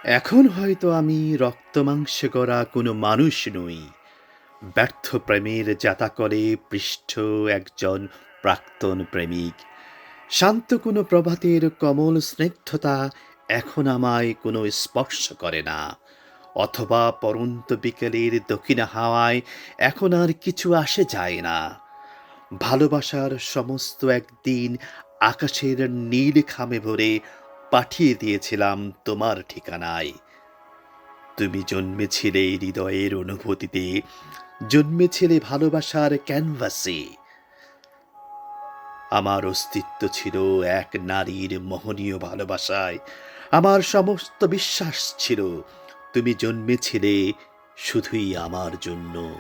এখন হয়তো আমি রক্তমাংসে গড়া কোনো মানুষ নই। ব্যর্থ প্রেমের জাতাকলে পৃষ্ঠ একজন প্রাক্তন প্রেমিক। শান্ত কোনো প্রভাতের কোমল স্নিগ্ধতা এখন আমায় কোনো স্পর্শ করে না। অথবা পড়ন্ত বিকেলের দক্ষিণা হাওয়ায় এখন আর কিছু আসে যায় না। ভালোবাসার সমস্ত একদিন আকাশের নীল খামে ভরে পাঠিয়ে দিয়েছিলাম তোমার ঠিকানায়। তুমি জন্মেছিলে হৃদয়ের অনুভূতিতে, জন্মেছিলে ভালোবাসার ক্যানভাসে। আমার অস্তিত্ব ছিল এক নারীর মোহনীয় ভালোবাসায়। আমার সমস্ত বিশ্বাস ছিল তুমি জন্মেছিলে শুধুই আমার জন্য।